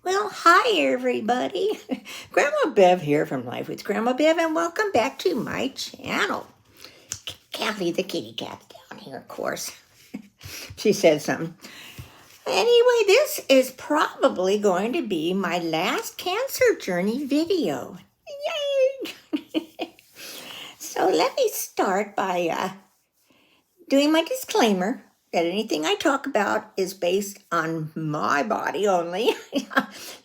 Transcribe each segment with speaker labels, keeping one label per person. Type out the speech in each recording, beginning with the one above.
Speaker 1: Well, hi everybody. Grandma Bev here from Life with Grandma Bev, and welcome back to my channel. Kathy, the kitty cat's down here, of course. She said something. Anyway, this is probably going to be my last cancer journey video. Yay! So let me start by doing my disclaimer that anything I talk about is based on my body only. You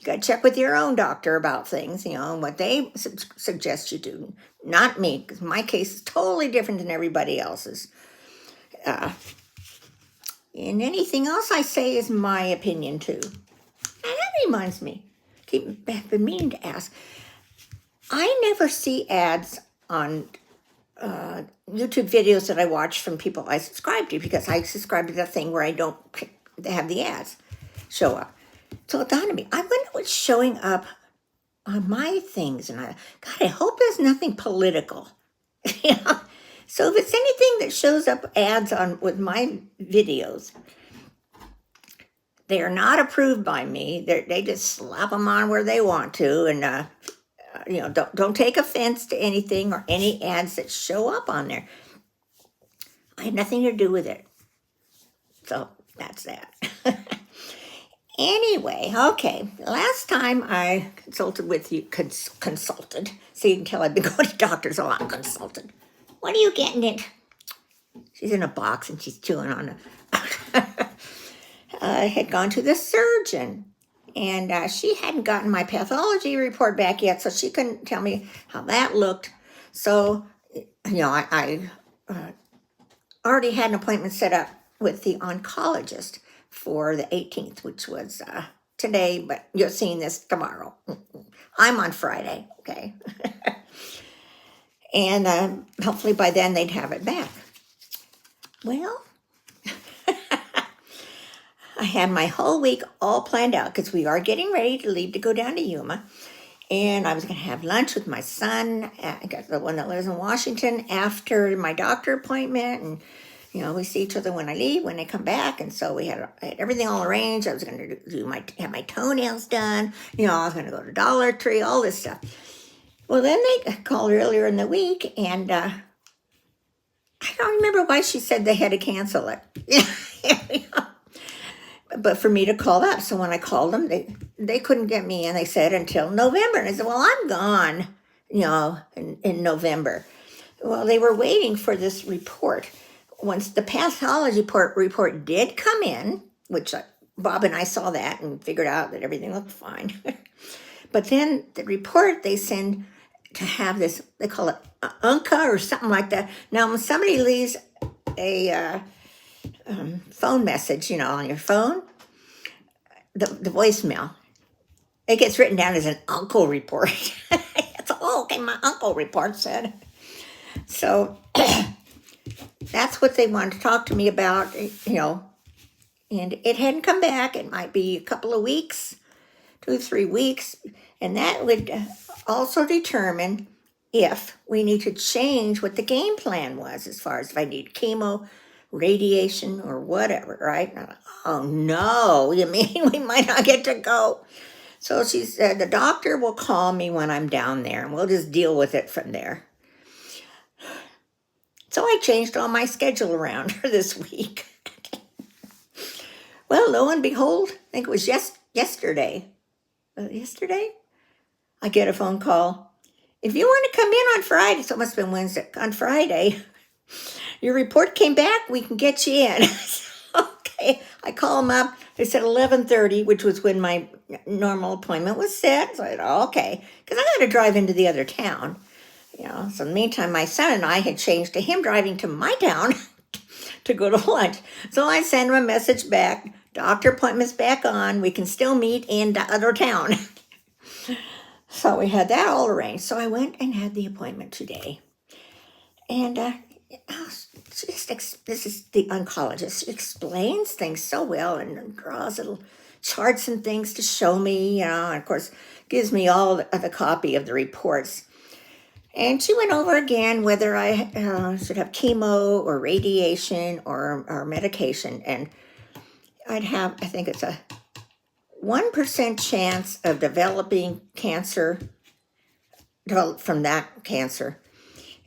Speaker 1: got to check with your own doctor about things, and what they suggest you do. Not me, because my case is totally different than everybody else's. And anything else I say is my opinion too. And that reminds me, I've been meaning to ask. I never see ads on YouTube videos that I watch from people I subscribe to, because I subscribe to that thing where I don't have the ads show up. So it dawned on me, I wonder what's showing up on my things, and I hope there's nothing political. So if it's anything that shows up ads on with my videos, they are not approved by me. They just slap them on where they want to, and don't take offense to anything or any ads that show up on there. I have nothing to do with it. So that's that. Anyway, okay. Last time I consulted with you, consulted. So you can tell I've been going to doctors a lot. Consulted. What are you getting it? She's in a box and she's chewing on it. I had gone to the surgeon. And she hadn't gotten my pathology report back yet, so she couldn't tell me how that looked. So, I already had an appointment set up with the oncologist for the 18th, which was today, but you're seeing this tomorrow. I'm on Friday, okay? And hopefully by then they'd have it back. Well, I had my whole week all planned out because we are getting ready to leave to go down to Yuma. And I was going to have lunch with my son, I got the one that lives in Washington, after my doctor appointment. And, we see each other when I leave, when they come back. And so I had everything all arranged. I was going to have my toenails done. I was going to go to Dollar Tree, all this stuff. Well, then they called earlier in the week, and I don't remember why she said they had to cancel it. But for me to call up. So when I called them, they couldn't get me in, they said, until November. And I said, well, I'm gone, in November. Well, they were waiting for this report. Once the pathology report did come in, which Bob and I saw that and figured out that everything looked fine. But then the report they send to have this, they call it UNCA or something like that. Now, when somebody leaves a phone message, on your phone, the voicemail, it gets written down as an uncle report. It's okay, my uncle report said. So that's what they wanted to talk to me about, and it hadn't come back. It might be a couple of weeks, 2 or 3 weeks, and that would also determine if we need to change what the game plan was, as far as if I need chemo, radiation, or whatever, right? And I'm like, oh no, you mean we might not get to go? So she said the doctor will call me when I'm down there, and we'll just deal with it from there. So I changed all my schedule around for this week. Well, lo and behold, I think it was yesterday. Yesterday, I get a phone call. If you want to come in on Friday, so it must have been Wednesday, on Friday, your report came back, we can get you in. Okay, I call them up. They said 11:30, which was when my normal appointment was set. So I said, okay, because I got to drive into the other town. So in the meantime, my son and I had changed to him driving to my town to go to lunch. So I sent him a message back, doctor appointment's back on, we can still meet in the other town. So we had that all arranged. So I went and had the appointment today. And this is the oncologist. She explains things so well and draws little charts and things to show me, and of course gives me all the copy of the reports. And she went over again whether I should have chemo or radiation or medication. And I'd have, I think it's a 1% chance of developing cancer from that cancer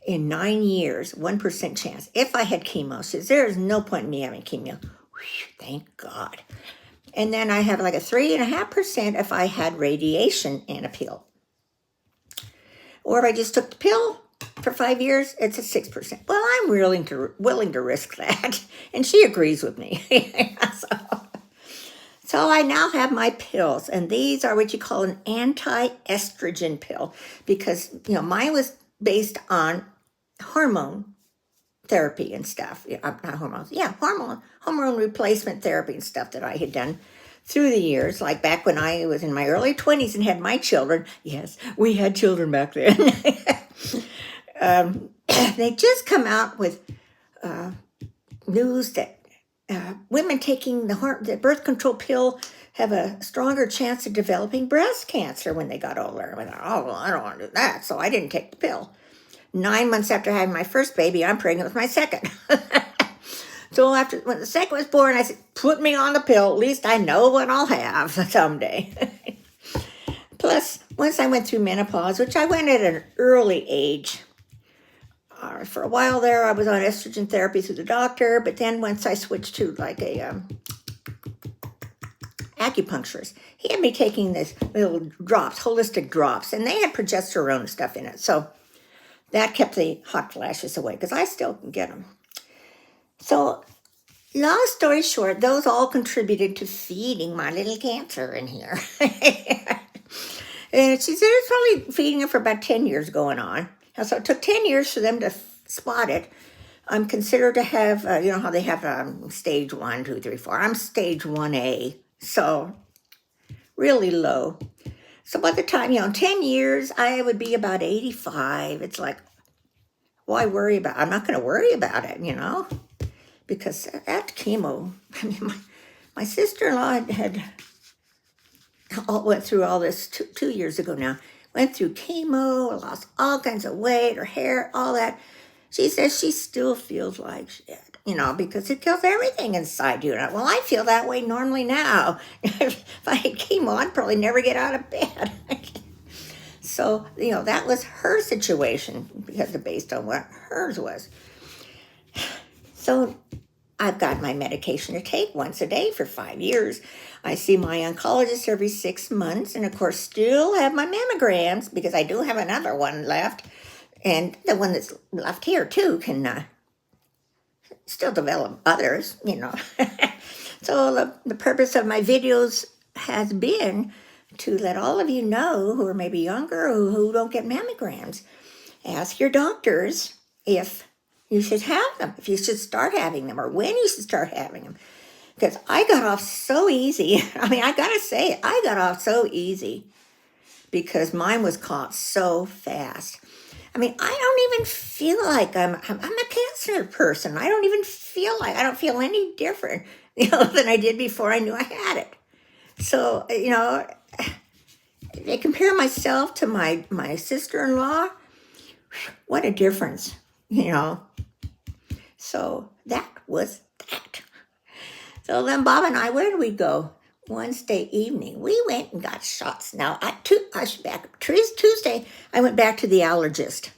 Speaker 1: in 9 years. 1% chance. If I had chemo, she says, there is no point in me having chemo. Whew, thank God. And then I have like a 3.5% if I had radiation and a pill. Or if I just took the pill for 5 years, it's a 6%. Well, I'm willing to risk that. And she agrees with me. So I now have my pills, and these are what you call an anti-estrogen pill, because mine was based on hormone therapy and stuff. Not hormones, hormone replacement therapy and stuff that I had done through the years, like back when I was in my early 20s and had my children. Yes, we had children back then. They just come out with news that women taking the birth control pill have a stronger chance of developing breast cancer when they got older. I thought, oh, well, I don't want to do that, so I didn't take the pill. 9 months after having my first baby, I'm pregnant with my second. So when the second was born, I said, put me on the pill. At least I know what I'll have someday. Plus, once I went through menopause, which I went at an early age, for a while there, I was on estrogen therapy through the doctor, but then once I switched to like a acupuncturist, he had me taking this little drops, holistic drops, and they had progesterone stuff in it. So that kept the hot flashes away, because I still can get them. So long story short, those all contributed to feeding my little cancer in here. And she said it's probably feeding it for about 10 years going on. And so it took 10 years for them to spot it. I'm considered to have, how they have stage 1, 2, 3, 4. I'm stage 1A, so really low. So by the time, 10 years, I would be about 85. It's like, why worry about it? I'm not going to worry about it, because that chemo, my sister-in-law had went through all this 2 years ago now. Went through chemo, lost all kinds of weight, her hair, all that. She says she still feels like shit, because it kills everything inside you. Well, I feel that way normally now. If I had chemo, I'd probably never get out of bed. So, that was her situation, because based on what hers was. So I've got my medication to take once a day for 5 years. I see my oncologist every 6 months, and of course still have my mammograms, because I do have another one left. And the one that's left here too can still develop others, So the purpose of my videos has been to let all of you know who are maybe younger or who don't get mammograms. Ask your doctors if you should have them, if you should start having them, or when you should start having them. Because I got off so easy. I got to say, I got off so easy because mine was caught so fast. I don't even feel like I'm a cancer person. I don't feel any different, than I did before I knew I had it. So, I compare myself to my sister-in-law. What a difference, So that was that. So then Bob and I, where did we go? Wednesday evening, we went and got shots. Now, Tuesday, I went back to the allergist.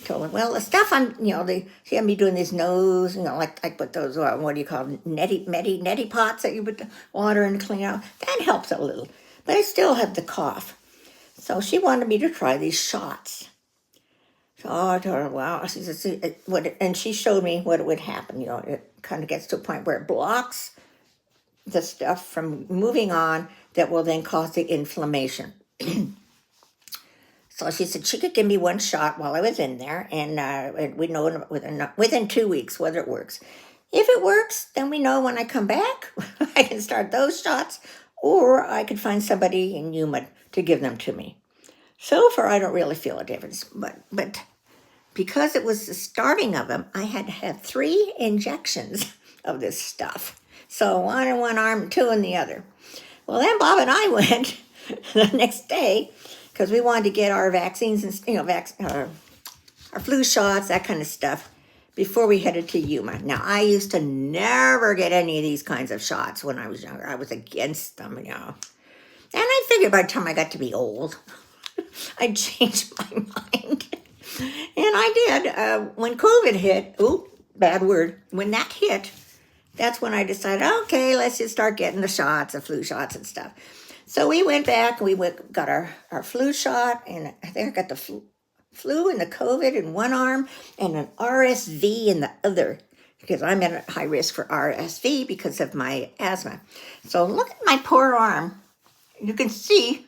Speaker 1: Told him, well, the stuff they had me doing these nose, like I put those, what do you call them, neti pots that you put the water in to clean out. That helps a little, but I still have the cough. So she wanted me to try these shots. So I told her, wow. She said, and she showed me what would happen. It kind of gets to a point where it blocks the stuff from moving on that will then cause the inflammation. So she said she could give me one shot while I was in there, and we'd know within 2 weeks whether it works. If it works, then we know when I come back, I can start those shots, or I could find somebody in Yuma to give them to me. So far, I don't really feel a difference, but because it was the starting of them, I had to have 3 injections of this stuff. So 1 in one arm and 2 in the other. Well, then Bob and I went the next day because we wanted to get our vaccines and our flu shots, that kind of stuff, before we headed to Yuma. Now, I used to never get any of these kinds of shots when I was younger. I was against them, you know. And I figured by the time I got to be old, I'd change my mind. And I did. When COVID hit, bad word, when that hit, that's when I decided, okay, let's just start getting the shots, the flu shots and stuff. So we went back, got our flu shot, and I think I got the flu and the COVID in one arm and an RSV in the other, because I'm at high risk for RSV because of my asthma. So look at my poor arm. You can see,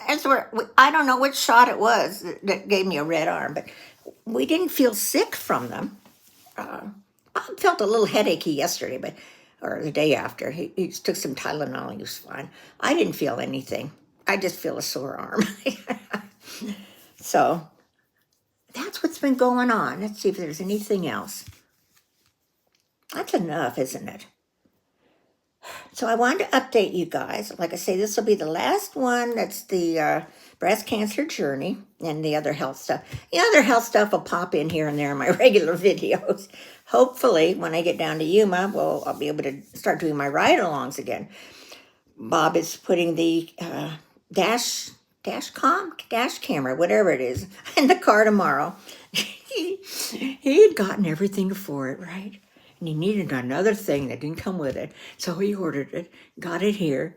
Speaker 1: that's where, I don't know which shot it was that gave me a red arm, but we didn't feel sick from them. I felt a little headachy yesterday, or the day after. He took some Tylenol, he was fine. I didn't feel anything. I just feel a sore arm. So that's what's been going on. Let's see if there's anything else. That's enough, isn't it? So I wanted to update you guys. Like I say, this will be the last one. That's the breast cancer journey and the other health stuff. The other health stuff will pop in here and there in my regular videos. Hopefully, when I get down to Yuma, I'll be able to start doing my ride-alongs again. Bob is putting the dash camera, whatever it is, in the car tomorrow. He had gotten everything for it, right? And he needed another thing that didn't come with it. So he ordered it, got it here,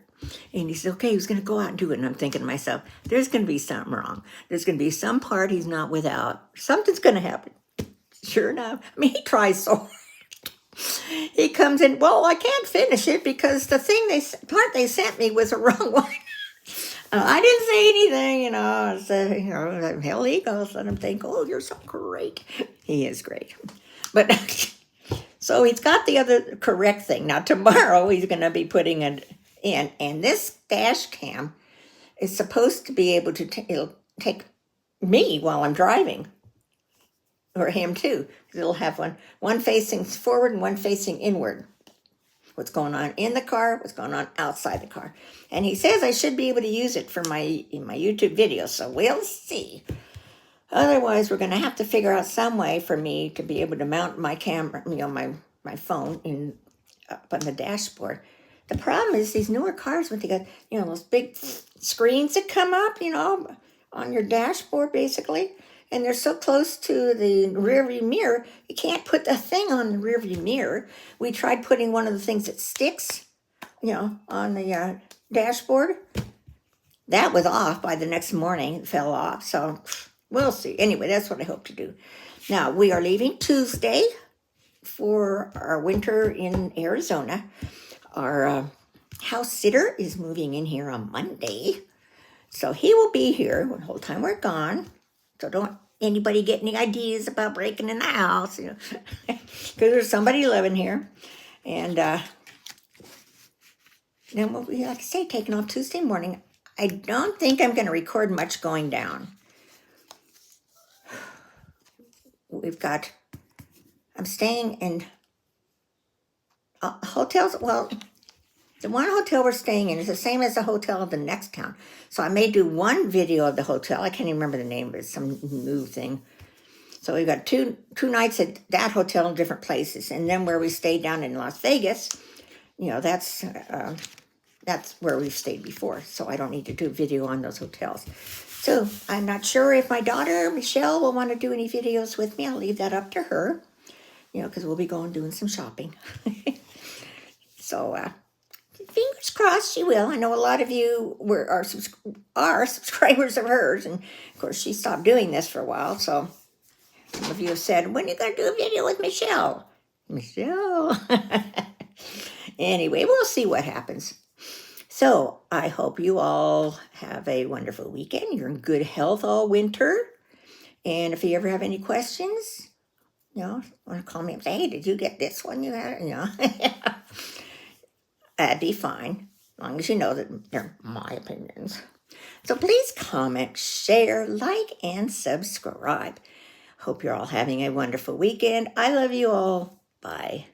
Speaker 1: and he said, okay, he was going to go out and do it. And I'm thinking to myself, there's going to be something wrong. There's going to be some part he's not without. Something's going to happen. Sure enough. I mean, he tries so hard. He comes in, well, I can't finish it because the part they sent me was a wrong one. I didn't say anything, you know. I said, you know, hell he goes. Let him think, oh, you're so great. He is great. But so he's got the other correct thing. Now, tomorrow he's going to be putting it in. And this dash cam is supposed to be able to it'll take me while I'm driving. Or him too. It'll have one facing forward and one facing inward. What's going on in the car, what's going on outside the car. And he says I should be able to use it for my YouTube videos, so we'll see. Otherwise, we're going to have to figure out some way for me to be able to mount my camera, you know, my phone up on the dashboard. The problem is these newer cars, when they got, you know, those big screens that come up, you know, on your dashboard, basically. And they're so close to the rearview mirror, you can't put the thing on the rearview mirror. We tried putting one of the things that sticks, you know, on the dashboard. That was off by the next morning. It fell off, so we'll see. Anyway, that's what I hope to do. Now, we are leaving Tuesday for our winter in Arizona. Our house sitter is moving in here on Monday. So he will be here the whole time we're gone. So don't anybody get any ideas about breaking in the house, you know, because there's somebody living here. And then we'll be, like I say, taking off Tuesday morning. I don't think I'm going to record much going down. I'm staying in hotels. Well, the one hotel we're staying in is the same as the hotel of the next town. So I may do one video of the hotel. I can't even remember the name, but it's some new thing. So we've got two nights at that hotel in different places. And then where we stayed down in Las Vegas, you know, that's where we've stayed before. So I don't need to do a video on those hotels. So I'm not sure if my daughter, Michelle, will want to do any videos with me. I'll leave that up to her, you know, because we'll be doing some shopping. So, fingers crossed she will. I know a lot of you are subscribers of hers. And, of course, she stopped doing this for a while. So some of you have said, when are you going to do a video with Michelle? Michelle. Anyway, we'll see what happens. So I hope you all have a wonderful weekend. You're in good health all winter. And if you ever have any questions, you know, want to call me and say, hey, did you get this one you had? You know. That'd be fine, as long as you know that they're my opinions. So please comment, share, like, and subscribe. Hope you're all having a wonderful weekend. I love you all. Bye.